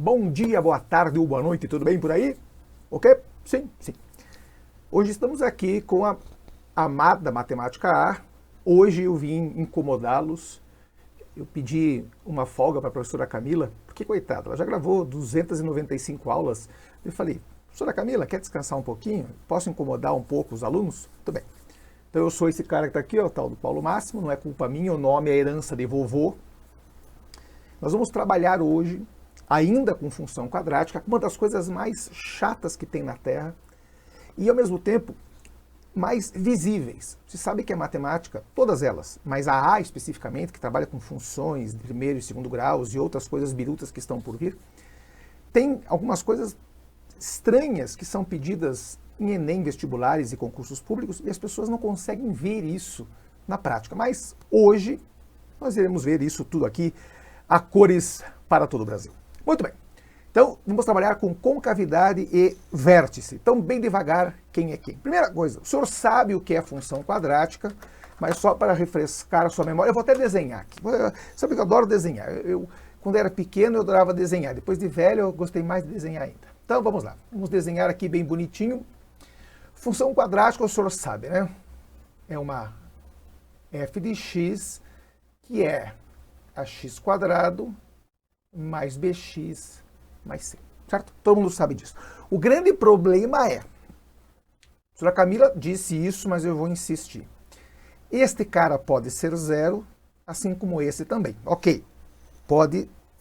Bom dia, boa tarde ou boa noite, tudo bem por aí? Ok? Sim, sim. Hoje estamos aqui com a amada Matemática A. Hoje eu vim incomodá-los. Eu pedi uma folga para a professora Camila, porque, coitada, ela já gravou 295 aulas. Eu falei, professora Camila, quer descansar um pouquinho? Posso incomodar um pouco os alunos? Tudo bem. Então eu sou esse cara que está aqui, ó, o tal do Paulo Máximo, não é culpa minha, o nome é herança de vovô. Nós vamos trabalhar hoje, ainda com função quadrática, uma das coisas mais chatas que tem na Terra e, ao mesmo tempo, mais visíveis. Você sabe que a matemática, todas elas, mas a A especificamente, que trabalha com funções de primeiro e segundo graus e outras coisas birutas que estão por vir, tem algumas coisas estranhas que são pedidas em Enem, vestibulares e concursos públicos e as pessoas não conseguem ver isso na prática. Mas hoje nós iremos ver isso tudo aqui a cores para todo o Brasil. Muito bem. Então, vamos trabalhar com concavidade e vértice. Então, bem devagar, quem é quem. Primeira coisa, o senhor sabe o que é função quadrática, mas só para refrescar a sua memória, eu vou até desenhar aqui. Sabe que eu adoro desenhar. Quando era pequeno, eu adorava desenhar. Depois de velho, eu gostei mais de desenhar ainda. Então, vamos lá. Vamos desenhar aqui bem bonitinho. Função quadrática, o senhor sabe, né? É uma f de x, que é ax² mais bx mais c, certo? Todo mundo sabe disso. O grande problema é, a professora Camila disse isso, mas eu vou insistir. Este cara pode ser zero, assim como esse também. Ok,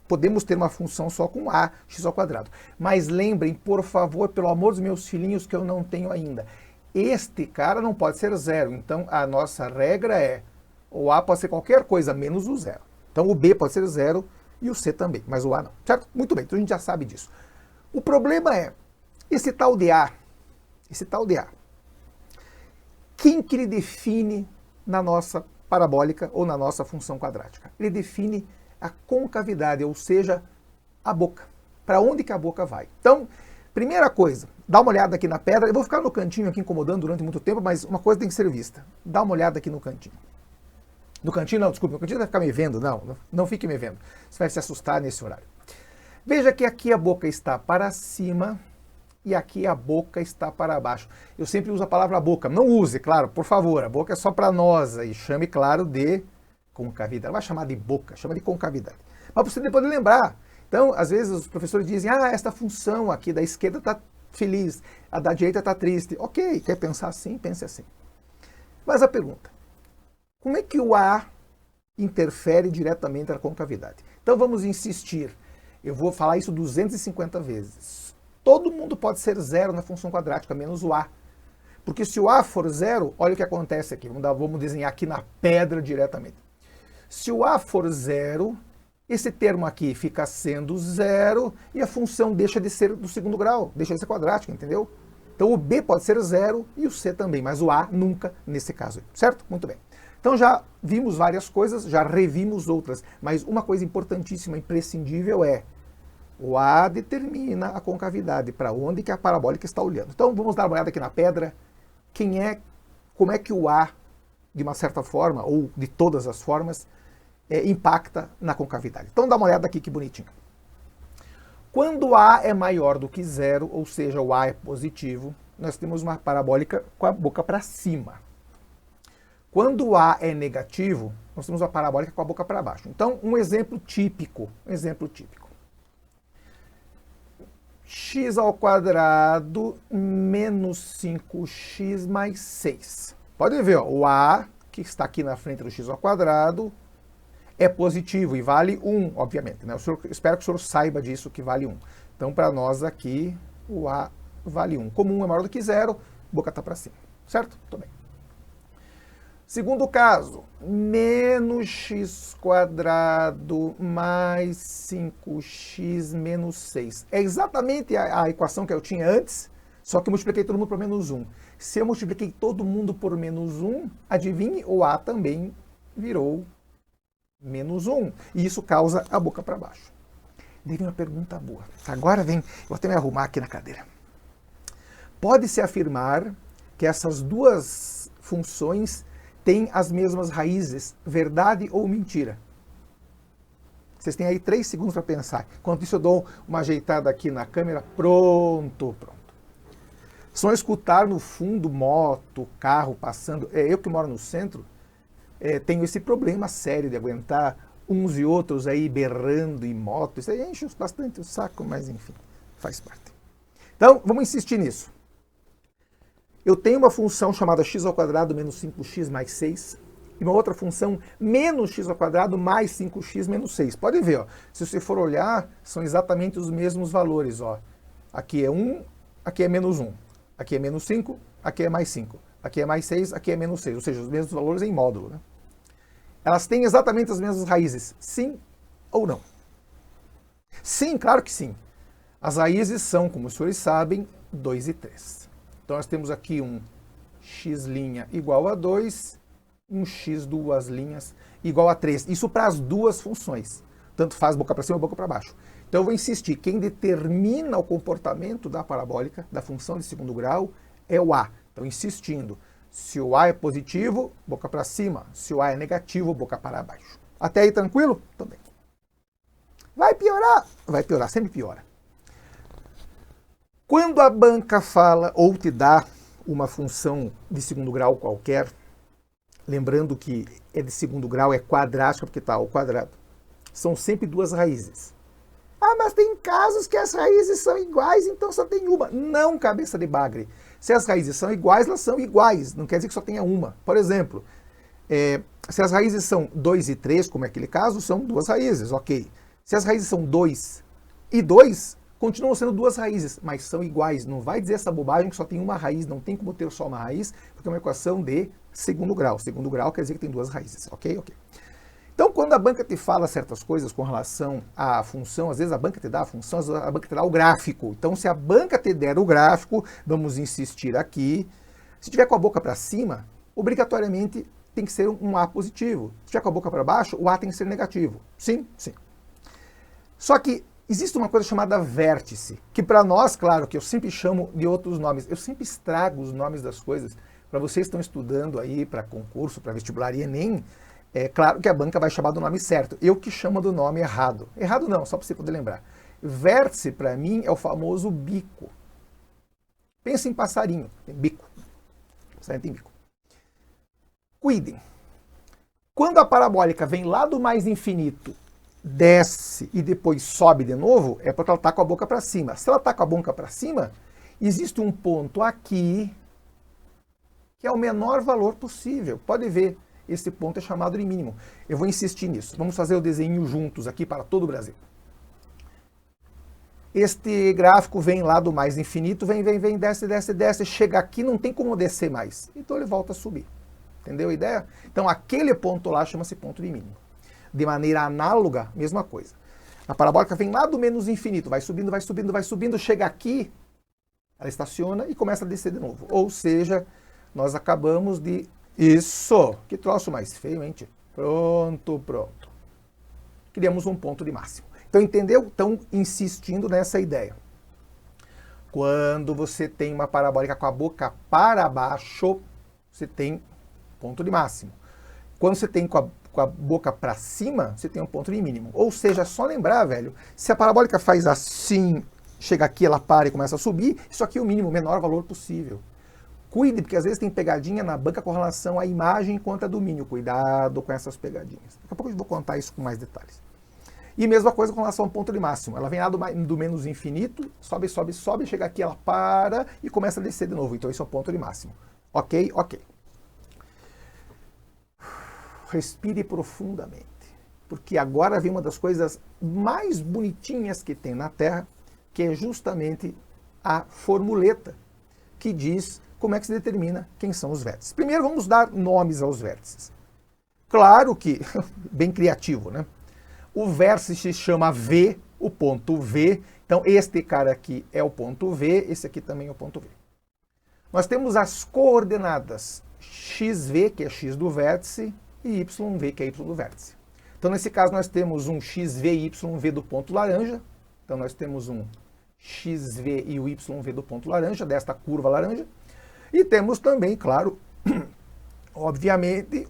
podemos ter uma função só com ax². Mas lembrem, por favor, pelo amor dos meus filhinhos, que eu não tenho ainda. Este cara não pode ser zero, então a nossa regra é, o a pode ser qualquer coisa menos o zero. Então o b pode ser zero e o c também, mas o a não, certo? Muito bem, então a gente já sabe disso. O problema é, esse tal de a, quem que ele define na nossa parabólica ou na nossa função quadrática? Ele define a concavidade, ou seja, a boca. Para onde que a boca vai? Então, primeira coisa, dá uma olhada aqui na pedra. Eu vou ficar no cantinho aqui incomodando durante muito tempo, mas uma coisa tem que ser vista. Dá uma olhada aqui no cantinho. No cantinho não, desculpa, no cantinho vai ficar me vendo, não fique me vendo. Você vai se assustar nesse horário. Veja que aqui a boca está para cima e aqui a boca está para baixo. Eu sempre uso a palavra boca, não use, claro, por favor, a boca é só para nós e chame, claro, de concavidade. Não vai chamar de boca, chama de concavidade. Mas você depois de lembrar. Então, às vezes os professores dizem, esta função aqui da esquerda está feliz, a da direita está triste. Ok, quer pensar assim? Pense assim. Mas a pergunta, como é que o A interfere diretamente na concavidade? Então vamos insistir. Eu vou falar isso 250 vezes. Todo mundo pode ser zero na função quadrática, menos o A. Porque se o A for zero, olha o que acontece aqui. Vamos desenhar aqui na pedra diretamente. Se o A for zero, esse termo aqui fica sendo zero e a função deixa de ser do segundo grau, deixa de ser quadrática, entendeu? Então o B pode ser zero e o C também, mas o A nunca nesse caso, certo? Muito bem. Então já vimos várias coisas, já revimos outras, mas uma coisa importantíssima, imprescindível é o A determina a concavidade, para onde que a parabólica está olhando. Então vamos dar uma olhada aqui na pedra, como é que o A, de uma certa forma, ou de todas as formas, impacta na concavidade. Então dá uma olhada aqui que bonitinho. Quando A é maior do que zero, ou seja, o A é positivo, nós temos uma parabólica com a boca para cima. Quando o A é negativo, nós temos uma parabólica com a boca para baixo. Então, um exemplo típico. X² menos 5x mais 6. Pode ver, ó, o A, que está aqui na frente do x², é positivo e vale 1, obviamente. Né? Espero que o senhor saiba disso, que vale 1. Então, para nós aqui, o A vale 1. Como 1 é maior do que 0, a boca está para cima. Certo? Muito bem. Segundo caso, menos x² mais 5x menos 6. É exatamente a equação que eu tinha antes, só que eu multipliquei todo mundo por menos 1. Se eu multipliquei todo mundo por menos 1, adivinhe, o A também virou menos 1. E isso causa a boca para baixo. Daí vem uma pergunta boa. Agora vem, vou até me arrumar aqui na cadeira. Pode-se afirmar que essas duas funções têm as mesmas raízes, verdade ou mentira? Vocês têm aí 3 segundos para pensar. Enquanto isso eu dou uma ajeitada aqui na câmera. Pronto, pronto. Só escutar no fundo moto, carro passando. Eu que moro no centro, tenho esse problema sério de aguentar uns e outros aí berrando em moto. Isso aí enche bastante o saco, mas enfim, faz parte. Então, vamos insistir nisso. Eu tenho uma função chamada x² menos 5x mais 6 e uma outra função menos x² mais 5x menos 6. Pode ver, ó, se você for olhar, são exatamente os mesmos valores. Ó. Aqui é 1, aqui é menos 1. Aqui é menos 5, aqui é mais 5. Aqui é mais 6, aqui é menos 6. Ou seja, os mesmos valores em módulo. Né? Elas têm exatamente as mesmas raízes. Sim ou não? Sim, claro que sim. As raízes são, como os senhores sabem, 2 e 3. Então nós temos aqui um x' igual a 2, um x duas linhas igual a 3. Isso para as duas funções. Tanto faz boca para cima ou boca para baixo. Então eu vou insistir, quem determina o comportamento da parabólica, da função de segundo grau, é o A. Então insistindo, se o A é positivo, boca para cima. Se o A é negativo, boca para baixo. Até aí tranquilo? Também. Vai piorar? Vai piorar, sempre piora. Quando a banca fala ou te dá uma função de segundo grau qualquer, lembrando que é de segundo grau, é quadrática porque está ao quadrado, são sempre duas raízes. Ah, mas tem casos que as raízes são iguais, então só tem uma. Não, cabeça de bagre. Se as raízes são iguais, elas são iguais. Não quer dizer que só tenha uma. Por exemplo, se as raízes são 2 e 3, como é aquele caso, são duas raízes, ok. Se as raízes são 2 e 2, continuam sendo duas raízes, mas são iguais. Não vai dizer essa bobagem que só tem uma raiz, não tem como ter só uma raiz, porque é uma equação de segundo grau. Segundo grau quer dizer que tem duas raízes, ok? Ok. Então, quando a banca te fala certas coisas com relação à função, às vezes a banca te dá a função, às vezes a banca te dá o gráfico. Então, se a banca te der o gráfico, vamos insistir aqui, se tiver com a boca para cima, obrigatoriamente tem que ser um A positivo. Se tiver com a boca para baixo, o A tem que ser negativo. Sim, sim. Só que existe uma coisa chamada vértice, que para nós, claro, que eu sempre chamo de outros nomes. Eu sempre estrago os nomes das coisas. Para vocês que estão estudando aí para concurso, para vestibular e Enem, é claro que a banca vai chamar do nome certo. Eu que chamo do nome errado. Errado não, só para você poder lembrar. Vértice, para mim, é o famoso bico. Pensa em passarinho, tem bico. Passarinho tem bico. Cuidem. Quando a parabólica vem lá do mais infinito, desce e depois sobe de novo, é porque ela está com a boca para cima. Se ela está com a boca para cima, existe um ponto aqui que é o menor valor possível. Pode ver. Esse ponto é chamado de mínimo. Eu vou insistir nisso. Vamos fazer o desenho juntos aqui para todo o Brasil. Este gráfico vem lá do mais infinito, vem, desce, desce, desce, chega aqui, não tem como descer mais. Então ele volta a subir. Entendeu a ideia? Então aquele ponto lá chama-se ponto de mínimo. De maneira análoga, mesma coisa. A parabólica vem lá do menos infinito, vai subindo, vai subindo, vai subindo, chega aqui, ela estaciona e começa a descer de novo. Ou seja, nós acabamos de... Isso! Que troço mais feio, hein, tio? Pronto, pronto. Criamos um ponto de máximo. Então, entendeu? Estão insistindo nessa ideia. Quando você tem uma parabólica com a boca para baixo, você tem ponto de máximo. Quando você tem com a boca para cima, você tem um ponto de mínimo. Ou seja, só lembrar, velho, se a parabólica faz assim, chega aqui, ela para e começa a subir, isso aqui é o mínimo, o menor valor possível. Cuide, porque às vezes tem pegadinha na banca com relação à imagem contra domínio. Cuidado com essas pegadinhas. Daqui a pouco eu vou contar isso com mais detalhes. E mesma coisa com relação ao ponto de máximo. Ela vem lá do menos infinito, sobe, sobe, sobe, chega aqui, ela para e começa a descer de novo. Então esse é o ponto de máximo. Ok? Ok. Respire profundamente. Porque agora vem uma das coisas mais bonitinhas que tem na Terra, que é justamente a formuleta que diz como é que se determina quem são os vértices. Primeiro vamos dar nomes aos vértices. Claro que, bem criativo, né? O vértice se chama V, o ponto V. Então este cara aqui é o ponto V, esse aqui também é o ponto V. Nós temos as coordenadas XV, que é x do vértice, e YV, que é y do vértice. Então nesse caso nós temos um XV e YV do ponto laranja. Então nós temos um XV e o YV do ponto laranja, desta curva laranja. E temos também, claro, obviamente,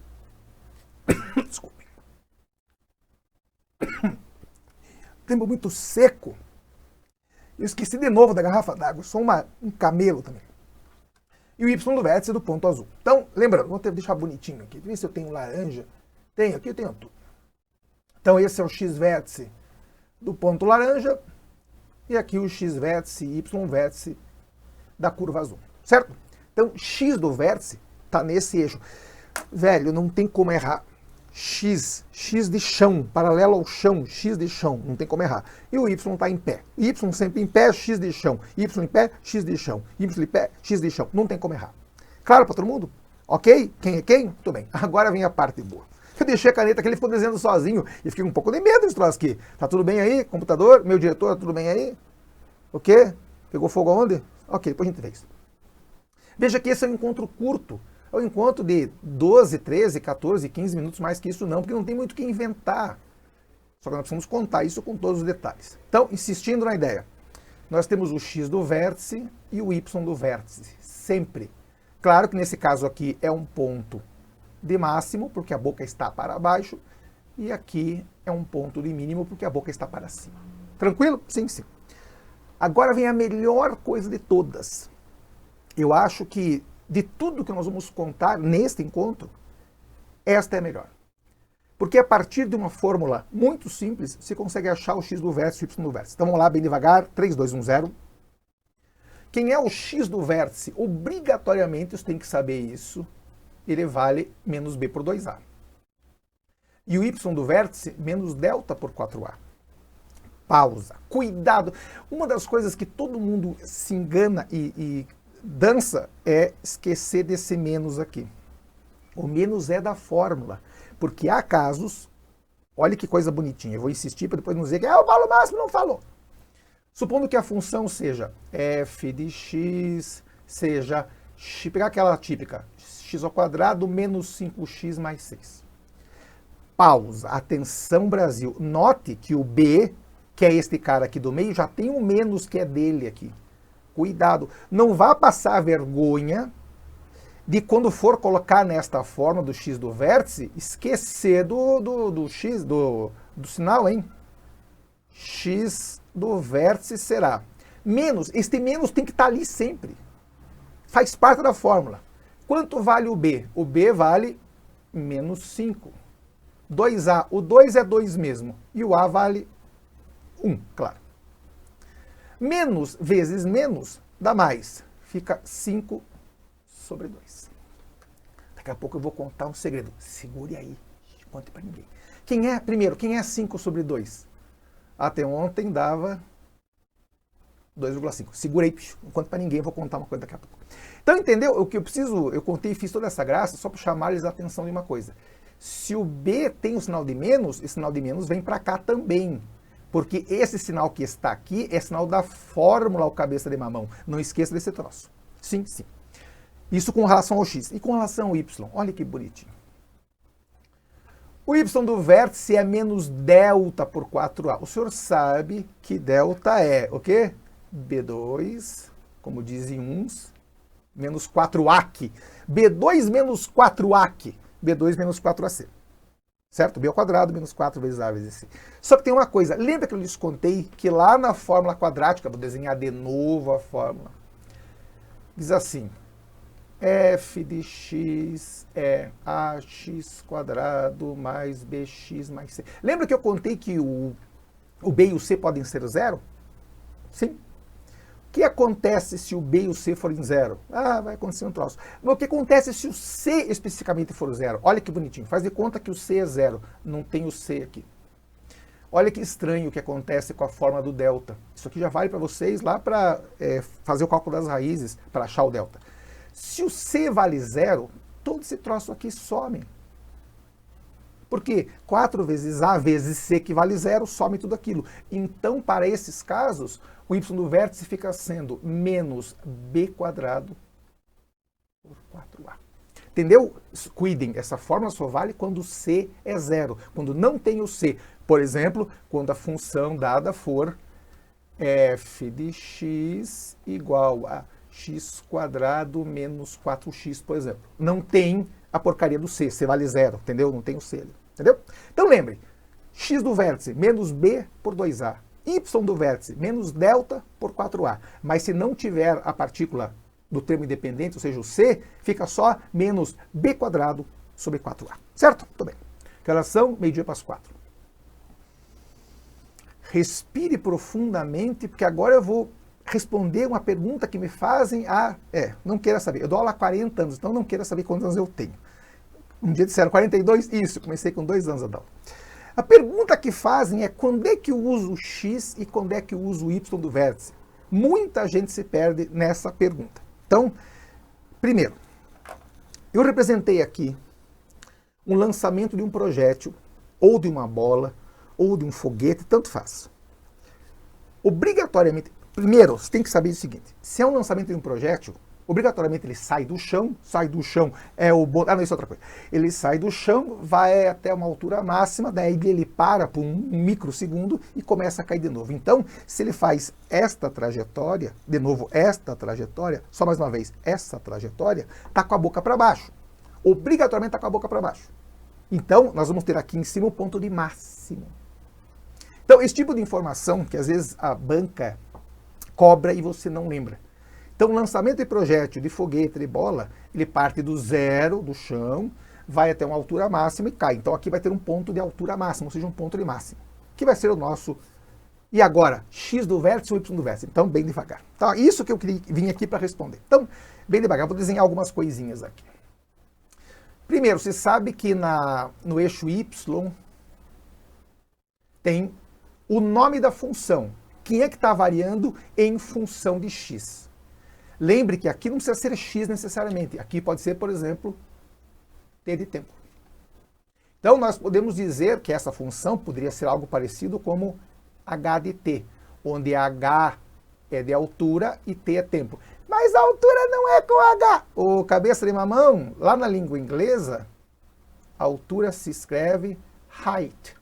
desculpe, tempo muito seco. Eu esqueci de novo da garrafa d'água, sou um camelo também. E o y do vértice do ponto azul. Então, lembrando, vou deixar bonitinho aqui. Ver se eu tenho laranja. Tenho, aqui eu tenho tudo. Então, esse é o x vértice do ponto laranja. E aqui o x vértice e y vértice da curva azul. Certo? Então, x do vértice está nesse eixo. Velho, não tem como errar. X de chão, paralelo ao chão, x de chão, não tem como errar. E o y está em pé. Y sempre em pé, x de chão. Y em pé, x de chão. Y em pé, x de chão. Não tem como errar. Claro para todo mundo? Ok? Quem é quem? Tudo bem. Agora vem a parte boa. Eu deixei a caneta que ele ficou desenhando sozinho e fiquei com um pouco de medo desse troço aqui. Tá tudo bem aí? Computador? Meu diretor, tá tudo bem aí? O quê? Pegou fogo aonde? Ok, depois a gente vê isso. Veja que esse é um encontro curto. É um encontro de 12, 13, 14, 15 minutos, mais que isso não, porque não tem muito o que inventar. Só que nós precisamos contar isso com todos os detalhes. Então, insistindo na ideia, nós temos o x do vértice e o y do vértice, sempre. Claro que nesse caso aqui é um ponto de máximo, porque a boca está para baixo, e aqui é um ponto de mínimo, porque a boca está para cima. Tranquilo? Sim, sim. Agora vem a melhor coisa de todas. Eu acho que de tudo que nós vamos contar neste encontro, esta é a melhor. Porque a partir de uma fórmula muito simples, você consegue achar o x do vértice e o y do vértice. Então vamos lá, bem devagar, 3, 2, 1, 0. Quem é o x do vértice, obrigatoriamente você tem que saber isso, ele vale menos b por 2a. E o y do vértice, menos delta por 4a. Pausa. Cuidado. Uma das coisas que todo mundo se engana e dança é esquecer desse menos aqui. O menos é da fórmula, porque há casos, olha que coisa bonitinha, eu vou insistir para depois não dizer que o valor máximo não falou. Supondo que a função seja f de x, seja, pegar aquela típica, x ao quadrado menos 5x mais 6. Pausa, atenção Brasil, note que o b, que é este cara aqui do meio, já tem um menos que é dele aqui. Cuidado, não vá passar vergonha de quando for colocar nesta forma do x do vértice, esquecer do x, do sinal, hein? X do vértice será menos, este menos tem que estar ali sempre. Faz parte da fórmula. Quanto vale o b? O b vale menos 5. 2a, o 2 é 2 mesmo, e o a vale 1, claro. Menos vezes menos dá mais. Fica 5 sobre 2. Daqui a pouco eu vou contar um segredo. Segure aí. Não conte para ninguém. Primeiro, quem é 5 sobre 2? Até ontem dava 2,5. Segura aí. Não conte para ninguém. Eu vou contar uma coisa daqui a pouco. Então, entendeu? O que eu preciso, eu contei e fiz toda essa graça só para chamar-lhes a atenção de uma coisa. Se o B tem o sinal de menos, esse sinal de menos vem para cá também. Porque esse sinal que está aqui é sinal da fórmula ao cabeça de mamão. Não esqueça desse troço. Sim, sim. Isso com relação ao x. E com relação ao y, olha que bonitinho. O y do vértice é menos delta por 4a. O senhor sabe que delta é o quê? B2, como dizem uns, menos 4ac. B2 menos 4ac. B2 menos 4ac. Certo? B ao quadrado menos 4 vezes A vezes C. Só que tem uma coisa, lembra que eu lhes contei que lá na fórmula quadrática, vou desenhar de novo a fórmula, diz assim, f de x é ax quadrado mais bx mais c. Lembra que eu contei que o b e o c podem ser zero? Sim. O que acontece se o b e o c forem zero? Vai acontecer um troço. Mas o que acontece se o c especificamente for zero? Olha que bonitinho. Faz de conta que o c é zero. Não tem o c aqui. Olha que estranho o que acontece com a forma do delta. Isso aqui já vale para vocês lá para fazer o cálculo das raízes, para achar o delta. Se o c vale zero, todo esse troço aqui some. Porque 4 vezes A vezes C, que vale zero, some tudo aquilo. Então, para esses casos, o y do vértice fica sendo menos b quadrado por 4a. Entendeu? Cuidem, essa fórmula só vale quando o c é zero. Quando não tem o c. Por exemplo, quando a função dada for f de x igual a x quadrado menos 4x, por exemplo. Não tem a porcaria do c vale zero, entendeu? Não tem o c ali. Entendeu? Então lembre, x do vértice menos b por 2a, y do vértice menos delta por 4a. Mas se não tiver a partícula do termo independente, ou seja, o c, fica só menos b quadrado sobre 4a. Certo? Muito bem. Relação, meio-dia para as 4. Respire profundamente, porque agora eu vou responder uma pergunta que me fazem não queira saber. Eu dou aula há 40 anos, então não queira saber quantos anos eu tenho. Um dia disseram 42, isso, comecei com 2 anos a dar aula. A pergunta que fazem é quando é que eu uso o x e quando é que eu uso o y do vértice? Muita gente se perde nessa pergunta. Então, primeiro, eu representei aqui um lançamento de um projétil, ou de uma bola, ou de um foguete, tanto faz. Obrigatoriamente, primeiro, você tem que saber o seguinte, se é um lançamento de um projétil, obrigatoriamente ele sai do chão é o... não, isso é outra coisa. Ele sai do chão, vai até uma altura máxima, daí ele para por um microsegundo e começa a cair de novo. Então, se ele faz esta trajetória, de novo, esta trajetória, só mais uma vez, essa trajetória, está com a boca para baixo. Obrigatoriamente está com a boca para baixo. Então, nós vamos ter aqui em cima o ponto de máximo. Então, esse tipo de informação que às vezes a banca cobra e você não lembra. Então, o lançamento de projétil, de foguete, de bola, ele parte do zero, do chão, vai até uma altura máxima e cai. Então, aqui vai ter um ponto de altura máxima, ou seja, um ponto de máximo, que vai ser o nosso... E agora, x do vértice ou y do vértice? Então, bem devagar. Então, isso que eu vim aqui para responder. Então, bem devagar, vou desenhar algumas coisinhas aqui. Primeiro, você sabe que no eixo y tem o nome da função. Quem é que está variando em função de x? Lembre que aqui não precisa ser x necessariamente. Aqui pode ser, por exemplo, t de tempo. Então, nós podemos dizer que essa função poderia ser algo parecido como h de t, onde h é de altura e t é tempo. Mas a altura não é com h. Ô, cabeça de mamão, lá na língua inglesa, a altura se escreve height.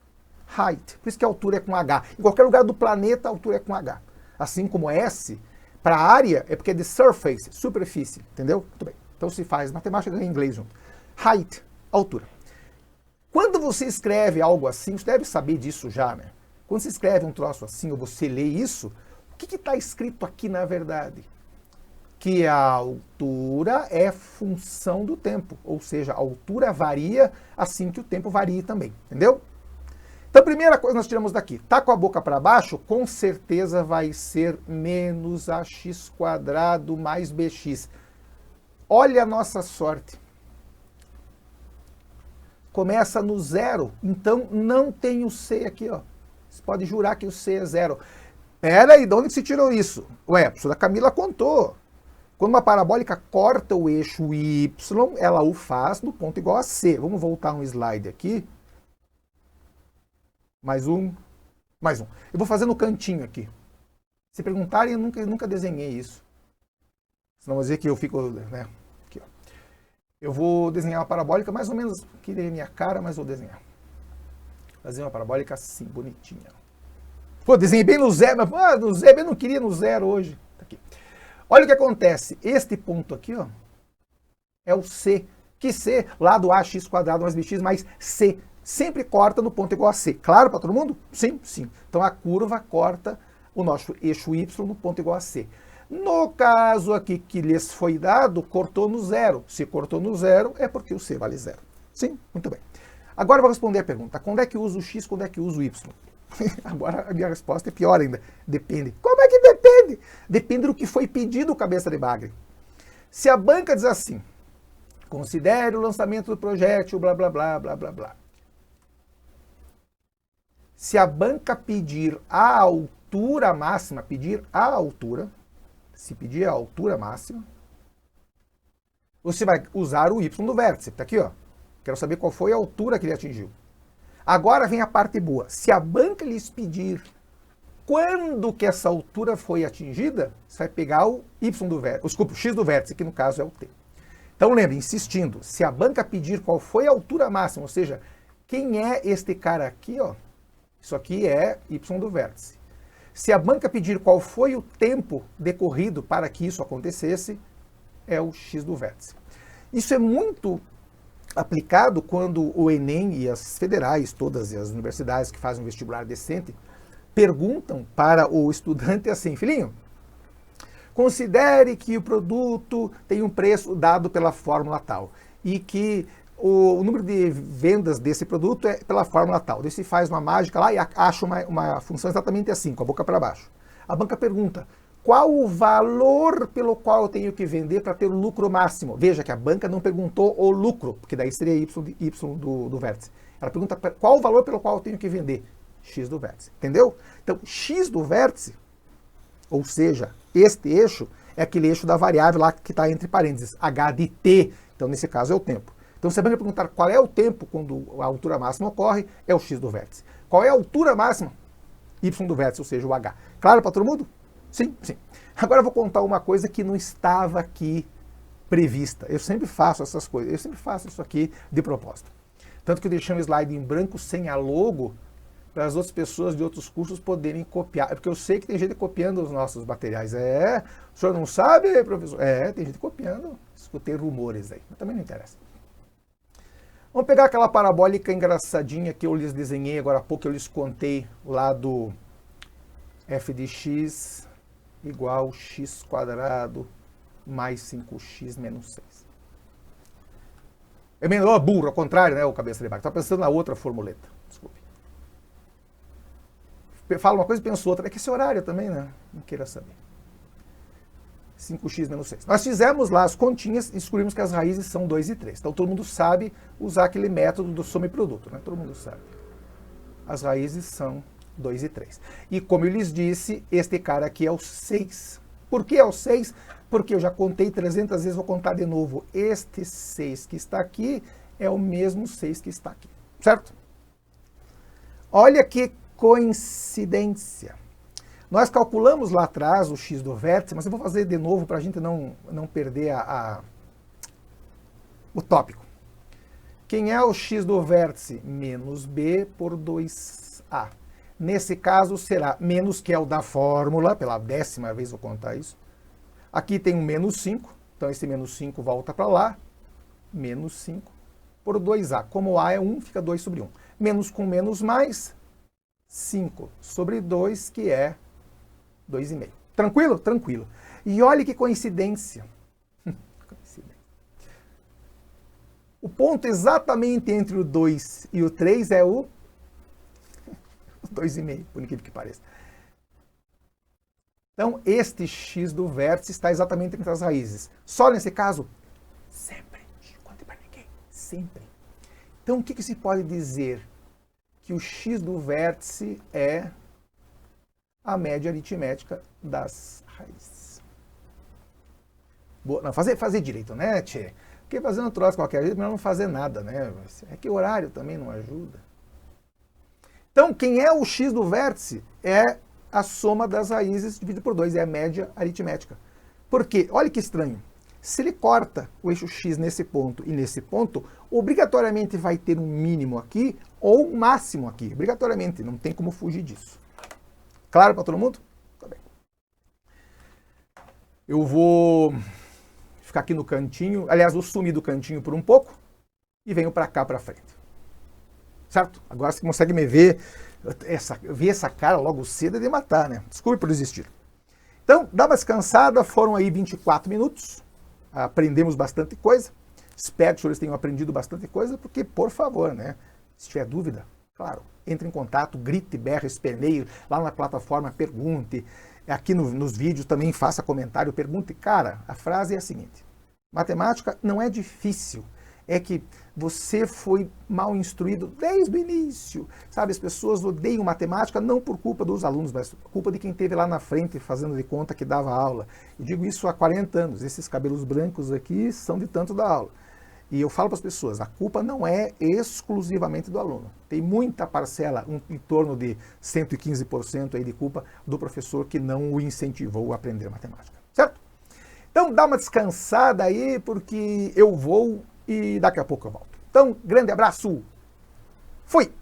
Height. Por isso que a altura é com h. Em qualquer lugar do planeta, a altura é com h. Assim como S, para área, é porque é de surface, superfície. Entendeu? Muito bem. Então se faz matemática e inglês junto. Height, altura. Quando você escreve algo assim, você deve saber disso já, né? Quando você escreve um troço assim, ou você lê isso, o que está escrito aqui na verdade? Que a altura é função do tempo, ou seja, a altura varia assim que o tempo varia também, entendeu? Então, a primeira coisa que nós tiramos daqui, tá com a boca para baixo, com certeza vai ser menos ax quadrado mais bx. Olha a nossa sorte. Começa no zero, então não tem o c aqui, ó. Você pode jurar que o c é zero. Pera aí, de onde se tirou isso? Ué, a professora Camila contou. Quando uma parabólica corta o eixo y, ela o faz no ponto igual a c. Vamos voltar um slide aqui. Mais um. Eu vou fazer no cantinho aqui. Se perguntarem, eu nunca desenhei isso. Senão vou dizer que eu fico... né? Aqui, ó. Eu vou desenhar uma parabólica mais ou menos que nem a minha cara, mas vou desenhar. Fazer uma parabólica assim, bonitinha. Pô, desenhei bem no zero, mas no zero, eu não queria no zero hoje. Tá aqui. Olha o que acontece. Este ponto aqui, ó, é o C. Que C? Lá do ax quadrado mais bx mais C. Sempre corta no ponto igual a C. Claro para todo mundo? Sim, sim. Então a curva corta o nosso eixo y no ponto igual a C. No caso aqui que lhes foi dado, cortou no zero. Se cortou no zero, é porque o C vale zero. Sim? Muito bem. Agora eu vou responder a pergunta. Quando é que eu uso o x, quando é que eu uso o y? Agora a minha resposta é pior ainda. Depende. Como é que depende? Depende do que foi pedido, cabeça de bagre. Se a banca diz assim, considere o lançamento do projétil, blá, blá, blá, blá, blá, blá. Se a banca pedir a altura máxima, se pedir a altura máxima, você vai usar o y do vértice. Está aqui, ó. Quero saber qual foi a altura que ele atingiu. Agora vem a parte boa. Se a banca lhes pedir quando que essa altura foi atingida, você vai pegar o y do vértice, desculpa, o x do vértice, que no caso é o t. Então lembre, insistindo, se a banca pedir qual foi a altura máxima, ou seja, quem é este cara aqui, ó, isso aqui é y do vértice. Se a banca pedir qual foi o tempo decorrido para que isso acontecesse, é o x do vértice. Isso é muito aplicado quando o Enem e as federais, todas as universidades que fazem um vestibular decente, perguntam para o estudante assim, filhinho, considere que o produto tem um preço dado pela fórmula tal e que o número de vendas desse produto é pela fórmula tal. Daí se faz uma mágica lá e acha uma função exatamente assim, com a boca para baixo. A banca pergunta, qual o valor pelo qual eu tenho que vender para ter o lucro máximo? Veja que a banca não perguntou o lucro, porque daí seria Y do vértice. Ela pergunta qual o valor pelo qual eu tenho que vender? X do vértice. Entendeu? Então, X do vértice, ou seja, este eixo, é aquele eixo da variável lá que está entre parênteses, H de T. Então, nesse caso, é o tempo. Então, se a banca perguntar qual é o tempo quando a altura máxima ocorre, é o X do vértice. Qual é a altura máxima? Y do vértice, ou seja, o H. Claro para todo mundo? Sim, sim. Agora eu vou contar uma coisa que não estava aqui prevista. Eu sempre faço essas coisas, eu sempre faço isso aqui de propósito. Tanto que eu deixei um slide em branco sem a logo para as outras pessoas de outros cursos poderem copiar. É porque eu sei que tem gente copiando os nossos materiais. O senhor não sabe, professor? Tem gente copiando. Escutei rumores aí, mas também não interessa. Vamos pegar aquela parabólica engraçadinha que eu lhes desenhei agora há pouco, eu lhes contei lá do f de x igual x quadrado mais 5x menos 6. É meio burro, ao contrário, né, o cabeça de vaca. Estava pensando na outra formuleta. Desculpe. Fala uma coisa e penso outra. É que esse horário também, né? Não queira saber. 5x menos 6. Nós fizemos lá as continhas e descobrimos que as raízes são 2 e 3. Então todo mundo sabe usar aquele método do soma e produto, né? Todo mundo sabe. As raízes são 2 e 3. E como eu lhes disse, este cara aqui é o 6. Por que é o 6? Porque eu já contei 300 vezes, vou contar de novo. Este 6 que está aqui é o mesmo 6 que está aqui. Certo? Olha que coincidência. Nós calculamos lá atrás o x do vértice, mas eu vou fazer de novo para a gente não perder o tópico. Quem é o x do vértice? Menos b por 2a. Nesse caso será menos, que é o da fórmula, pela 10ª vez vou contar isso. Aqui tem um menos 5, então esse menos 5 volta para lá. Menos 5 por 2a. Como a é 1, fica 2 sobre 1. Menos com menos mais, 5 sobre 2, que é 2,5. Tranquilo? Tranquilo. E olha que coincidência. O ponto exatamente entre o 2 e o 3 é o 2,5, por incrível que pareça. Então, este x do vértice está exatamente entre as raízes. Só nesse caso? Sempre. Não conte para ninguém. Sempre. Então, o que se pode dizer? Que o x do vértice é a média aritmética das raízes. Boa, não, fazer direito, né, tchê? Porque fazer um troço qualquer jeito, melhor não fazer nada, né? É que o horário também não ajuda. Então, quem é o x do vértice é a soma das raízes dividido por 2, é a média aritmética. Por quê? Olha que estranho. Se ele corta o eixo x nesse ponto e nesse ponto, obrigatoriamente vai ter um mínimo aqui ou um máximo aqui. Obrigatoriamente, não tem como fugir disso. Claro para todo mundo? Tá bem. Eu vou ficar aqui no cantinho, aliás, vou sumir do cantinho por um pouco e venho para cá para frente. Certo? Agora você consegue me ver, ver essa cara logo cedo é de matar, né? Desculpe por existir. Então, dá uma descansada, foram aí 24 minutos, aprendemos bastante coisa. Espero que os senhores tenham aprendido bastante coisa, porque, por favor, né? Se tiver dúvida, claro, entre em contato, grite, berre, esperneie, lá na plataforma, pergunte. Aqui nos vídeos também faça comentário, pergunte. Cara, a frase é a seguinte: matemática não é difícil, é que você foi mal instruído desde o início. Sabe, as pessoas odeiam matemática não por culpa dos alunos, mas por culpa de quem esteve lá na frente fazendo de conta que dava aula. Eu digo isso há 40 anos, esses cabelos brancos aqui são de tanto da aula. E eu falo para as pessoas, a culpa não é exclusivamente do aluno. Tem muita parcela, em torno de 115% aí de culpa do professor que não o incentivou a aprender matemática. Certo? Então dá uma descansada aí, porque eu vou e daqui a pouco eu volto. Então, grande abraço. Fui!